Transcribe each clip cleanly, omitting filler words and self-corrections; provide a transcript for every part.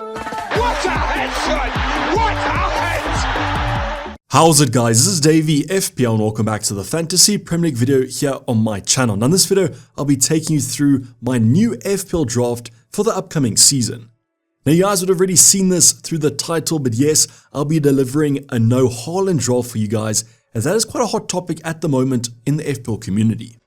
What a headshot! What a head! How's it, guys? This is Dayvy, FPL, and welcome back to the Fantasy Premier League video here on my channel. Now in this video, I'll be taking you through my new FPL draft for the upcoming season. Now you guys would have already seen this through the title, but yes, I'll be delivering a no HAALAND draft for you guys, as that is quite a hot topic at the moment in the FPL community.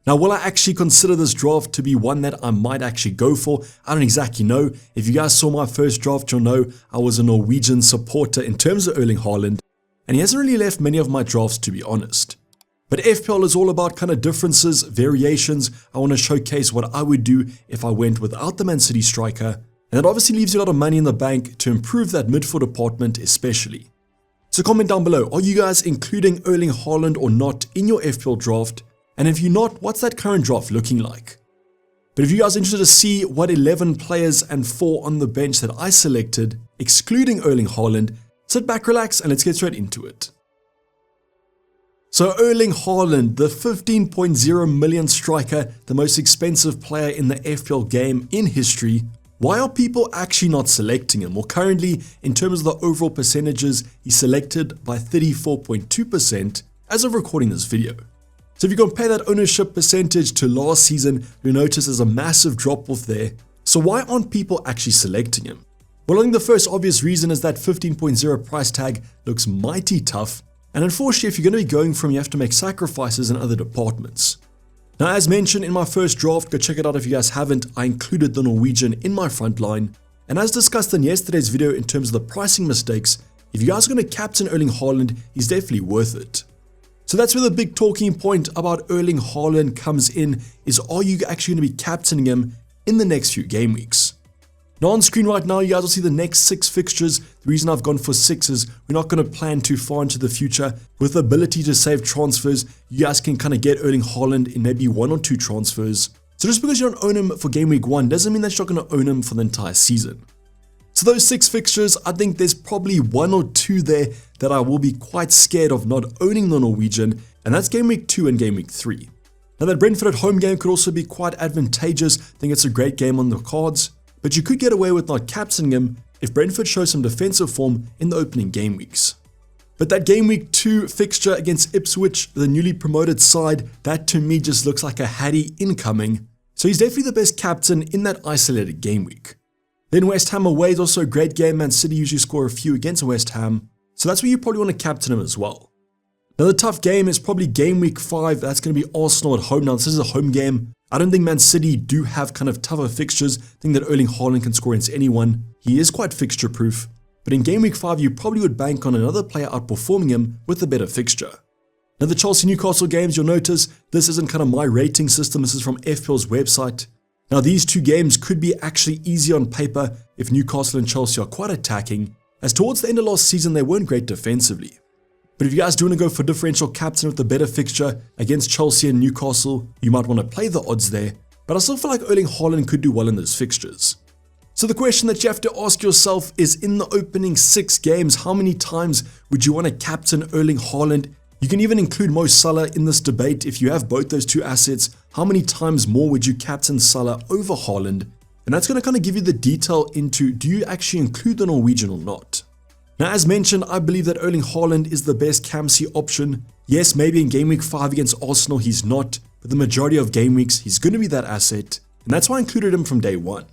Now, will I actually consider this draft to be one that I might actually go for? I don't exactly know. If you guys saw my first draft, you'll know I was a Norwegian supporter in terms of HAALAND, and he hasn't really left many of my drafts, to be honest. But FPL is all about kind of differences, variations. I want to showcase what I would do if I went without the Man City striker, and that obviously leaves you a lot of money in the bank to improve that midfield department especially. So comment down below, are you guys including HAALAND or not in your FPL draft? And if you're not, what's that current draft looking like? But if you guys are interested to see what 11 players and 4 on the bench that I selected, excluding HAALAND, sit back, relax, and let's get straight into it. So HAALAND, the 15.0 million striker, the most expensive player in the FPL game in history. Why are people actually not selecting him? Well, currently, in terms of the overall percentages, he's selected by 34.2% as of recording this video. So if you compare that ownership percentage to last season, you'll notice there's a massive drop off there. So why aren't people actually selecting him? Well, I think the first obvious reason is that 15.0 price tag looks mighty tough. And unfortunately, if you're going to be going from, you have to make sacrifices in other departments. Now, as mentioned in my first draft, go check it out if you guys haven't, I included the Norwegian in my front line. And as discussed in yesterday's video in terms of the pricing mistakes, if you guys are going to captain HAALAND, he's definitely worth it. So that's where the big talking point about HAALAND comes in, is are you actually going to be captaining him in the next few game weeks? Now on screen right now, you guys will see the next 6 fixtures. The reason I've gone for 6 is we're not going to plan too far into the future. With the ability to save transfers, you guys can kind of get HAALAND in maybe 1 or 2 transfers. So just because you don't own him for game week 1 doesn't mean that you're not going to own him for the entire season. So those 6 fixtures, I think there's probably 1 or 2 there that I will be quite scared of not owning the Norwegian, and that's game week 2 and game week 3. Now that Brentford at home game could also be quite advantageous. I think it's a great game on the cards, but you could get away with not captaining him if Brentford shows some defensive form in the opening game weeks. But that game week 2 fixture against Ipswich, the newly promoted side, that to me just looks like a Hattie incoming. So he's definitely the best captain in that isolated game week. Then West Ham away is also a great game. Man City usually score a few against West Ham, so that's where you probably want to captain him as well. Now the tough game is probably game week 5. That's going to be Arsenal at home. Now this is a home game. I don't think Man City do have kind of tougher fixtures. I think that HAALAND can score against anyone. He is quite fixture proof. But in game week 5, you probably would bank on another player outperforming him with a better fixture. Now the Chelsea-Newcastle games, you'll notice this isn't kind of my rating system. This is from FPL's website. Now these 2 games could be actually easy on paper if Newcastle and Chelsea are quite attacking, as towards the end of last season they weren't great defensively. But if you guys do want to go for differential captain with a better fixture against Chelsea and Newcastle, you might want to play the odds there, but I still feel like HAALAND could do well in those fixtures. So the question that you have to ask yourself is, in the opening 6 games, how many times would you want to captain HAALAND? You can even include Mo Salah in this debate if you have both those 2 assets. How many times more would you captain Salah over HAALAND? And that's going to kind of give you the detail into, do you actually include the Norwegian or not? Now as mentioned, I believe that HAALAND is the best CAMC option. Yes, maybe in game week 5 against Arsenal he's not, but the majority of game weeks he's going to be that asset, and that's why I included him from day 1.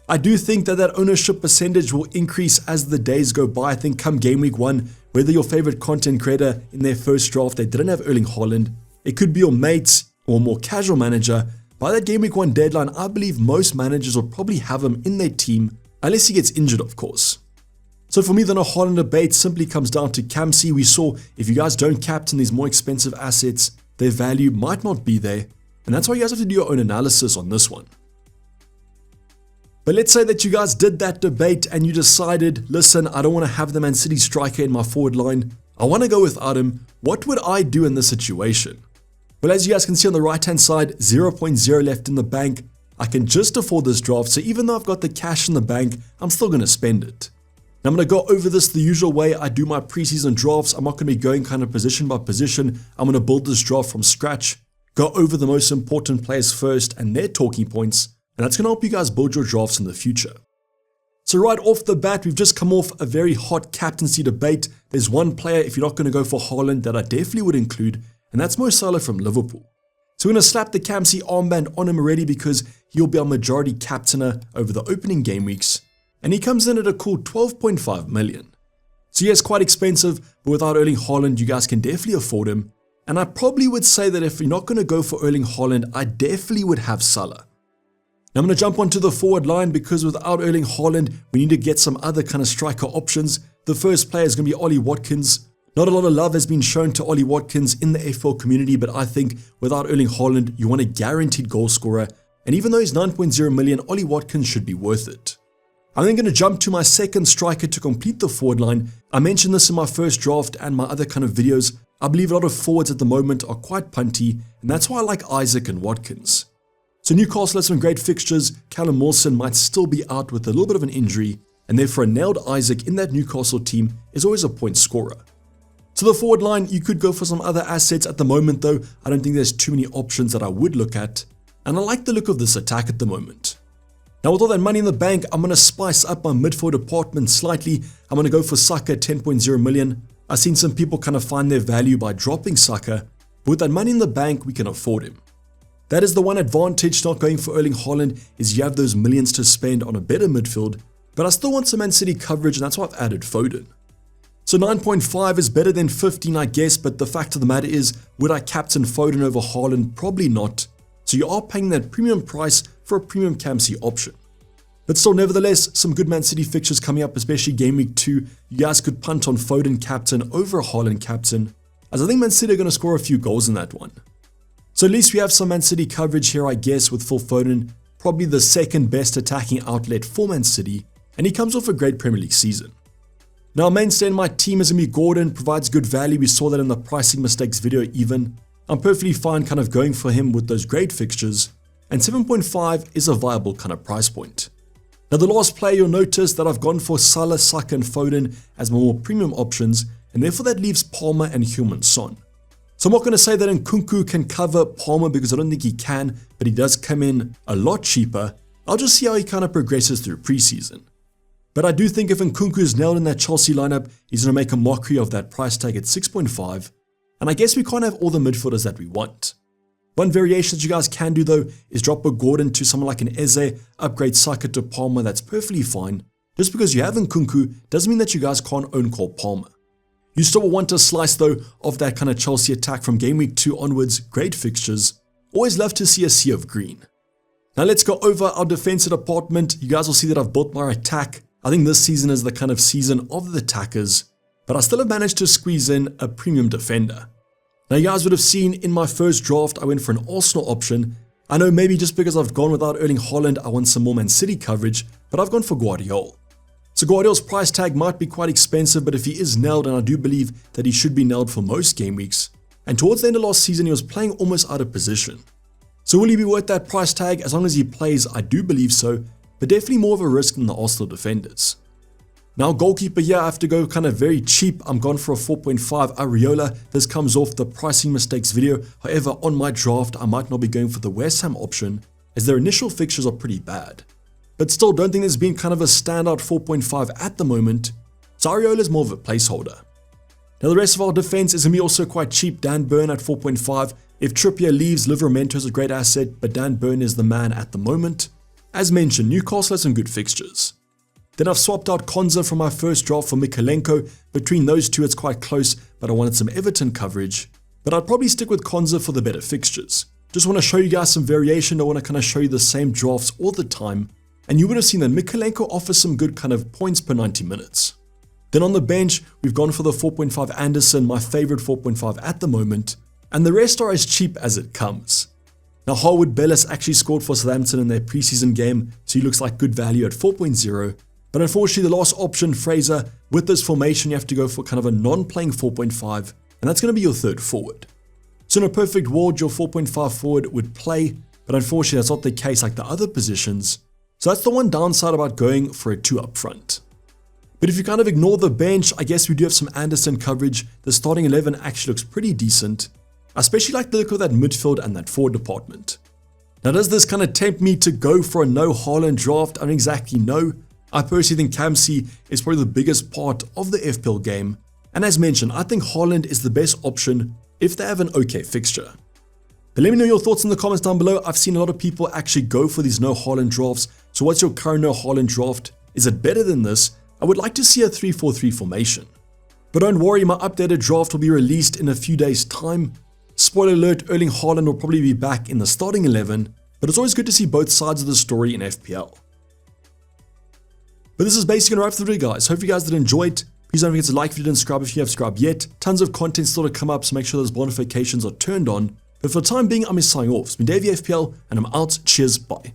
I do think that ownership percentage will increase as the days go by. I think come game week 1, whether your favorite content creator in their first draft, they didn't have HAALAND, it could be your mates or a more casual manager. By that game week 1 deadline, I believe most managers will probably have him in their team, unless he gets injured, of course. So for me, the HAALAND debate simply comes down to CAMC. We saw if you guys don't captain these more expensive assets, their value might not be there, and that's why you guys have to do your own analysis on this one. But let's say that you guys did that debate and you decided, listen, I don't want to have the Man City striker in my forward line. I want to go without him. What would I do in this situation? Well, as you guys can see on the right hand side, 0.0 left in the bank. I can just afford this draft, so even though I've got the cash in the bank, I'm still going to spend it. Now I'm going to go over this the usual way I do my preseason drafts. I'm not going to be going kind of position by position. I'm going to build this draft from scratch, go over the most important players first and their talking points, and that's going to help you guys build your drafts in the future. So right off the bat, we've just come off a very hot captaincy debate. There's one player, if you're not going to go for Haaland, that I definitely would include, and that's Mo Salah from Liverpool. So we're going to slap the Camsey armband on him already because he'll be our majority captainer over the opening game weeks, and he comes in at a cool 12.5 million. So yes, quite expensive, but without Erling Haaland, you guys can definitely afford him. And I probably would say that if you're not going to go for Erling Haaland, I definitely would have Salah. Now I'm going to jump onto the forward line because without Erling Haaland, we need to get some other kind of striker options. The first player is going to be Ollie Watkins. Not a lot of love has been shown to Ollie Watkins in the FPL community, but I think without Erling Haaland, you want a guaranteed goal scorer. And even though he's 9.0 million, Ollie Watkins should be worth it. I'm then going to jump to my second striker to complete the forward line. I mentioned this in my first draft and my other kind of videos. I believe a lot of forwards at the moment are quite punty, and that's why I like Isaac and Watkins. So Newcastle has some great fixtures. Callum Wilson might still be out with a little bit of an injury, and therefore a nailed Isaac in that Newcastle team is always a point scorer. So the forward line, you could go for some other assets at the moment though. I don't think there's too many options that I would look at, and I like the look of this attack at the moment. Now with all that money in the bank, I'm going to spice up my midfield department slightly. I'm going to go for Saka at 10.0 million. I've seen some people kind of find their value by dropping Saka, but with that money in the bank, we can afford him. That is the one advantage not going for Erling Haaland, is you have those millions to spend on a better midfield, but I still want some Man City coverage, and that's why I've added Foden. So 9.5 is better than 15, I guess, but the fact of the matter is, would I captain Foden over Haaland? Probably not. So you are paying that premium price for a premium Camsey option. But still, nevertheless, some good Man City fixtures coming up, especially Game Week 2. You guys could punt on Foden captain over Haaland captain, as I think Man City are going to score a few goals in that one. So at least we have some Man City coverage here, I guess, with Phil Foden, probably the second best attacking outlet for Man City, and he comes off a great Premier League season. Now, mainstay in my team is Gordon, provides good value. We saw that in the pricing mistakes video even. I'm perfectly fine kind of going for him with those great fixtures, and 7.5 is a viable kind of price point. Now the last player, you'll notice that I've gone for Salah, Saka and Foden as my more premium options, and therefore that leaves Palmer and Heung-min Son. So I'm not going to say that Nkunku can cover Palmer because I don't think he can, but he does come in a lot cheaper. I'll just see how he kind of progresses through preseason. But I do think if Nkunku is nailed in that Chelsea lineup, he's going to make a mockery of that price tag at 6.5, and I guess we can't have all the midfielders that we want. One variation that you guys can do though is drop a Gordon to someone like an Eze, upgrade Saka to Palmer, that's perfectly fine. Just because you have Nkunku doesn't mean that you guys can't own Cole Palmer. You still want a slice though of that kind of Chelsea attack from Game Week 2 onwards, great fixtures. Always love to see a sea of green. Now let's go over our defensive department. You guys will see that I've built my attack. I think this season is the kind of season of the attackers, but I still have managed to squeeze in a premium defender. Now you guys would have seen in my first draft, I went for an Arsenal option. I know maybe just because I've gone without Erling Haaland, I want some more Man City coverage, but I've gone for Guardiola. So Guardiola's price tag might be quite expensive, but if he is nailed, and I do believe that he should be nailed for most game weeks, and towards the end of last season he was playing almost out of position. So will he be worth that price tag? As long as he plays, I do believe so, but definitely more of a risk than the Arsenal defenders. Now goalkeeper here, I have to go kind of very cheap. I'm gone for a 4.5 Areola. This comes off the pricing mistakes video. However, on my draft, I might not be going for the West Ham option as their initial fixtures are pretty bad. But still, don't think there's been kind of a standout 4.5 at the moment. So Areola is more of a placeholder. Now the rest of our defense is going to be also quite cheap. Dan Burn at 4.5. If Trippier leaves, Livramento is a great asset, but Dan Burn is the man at the moment. As mentioned, Newcastle has some good fixtures. Then I've swapped out Konza from my first draft for Mikalenko. Between those two, it's quite close, but I wanted some Everton coverage. But I'd probably stick with Konza for the better fixtures. Just want to show you guys some variation. I want to kind of show you the same drafts all the time. And you would have seen that Mikalenko offers some good kind of points per 90 minutes. Then on the bench, we've gone for the 4.5 Anderson, my favorite 4.5 at the moment. And the rest are as cheap as it comes. Now Harwood Bellis actually scored for Southampton in their preseason game, so he looks like good value at 4.0. But unfortunately, the last option, Fraser, with this formation, you have to go for kind of a non-playing 4.5, and that's going to be your third forward. So in a perfect world, your 4.5 forward would play, but unfortunately, that's not the case like the other positions. So that's the one downside about going for a 2 up front. But if you kind of ignore the bench, I guess we do have some Anderson coverage. The starting 11 actually looks pretty decent. I especially like the look of that midfield and that forward department. Now, does this kind of tempt me to go for a no Haaland draft? I don't exactly know. I personally think Cam C is probably the biggest part of the FPL game, and as mentioned, I think Haaland is the best option if they have an okay fixture. But let me know your thoughts in the comments down below. I've seen a lot of people actually go for these no Haaland drafts, so what's your current no Haaland draft? Is it better than this? I would like to see a 3-4-3 formation. But don't worry, my updated draft will be released in a few days' time. Spoiler alert, Erling Haaland will probably be back in the starting 11, but it's always good to see both sides of the story in FPL. But this is basically going to wrap up the video, guys. Hope you guys did enjoy it. Please don't forget to like if you didn't subscribe if you have subscribed yet. Tons of content still to come up, so make sure those notifications are turned on. But for the time being, I'm signing off. It's been Dayvy FPL, and I'm out. Cheers, bye.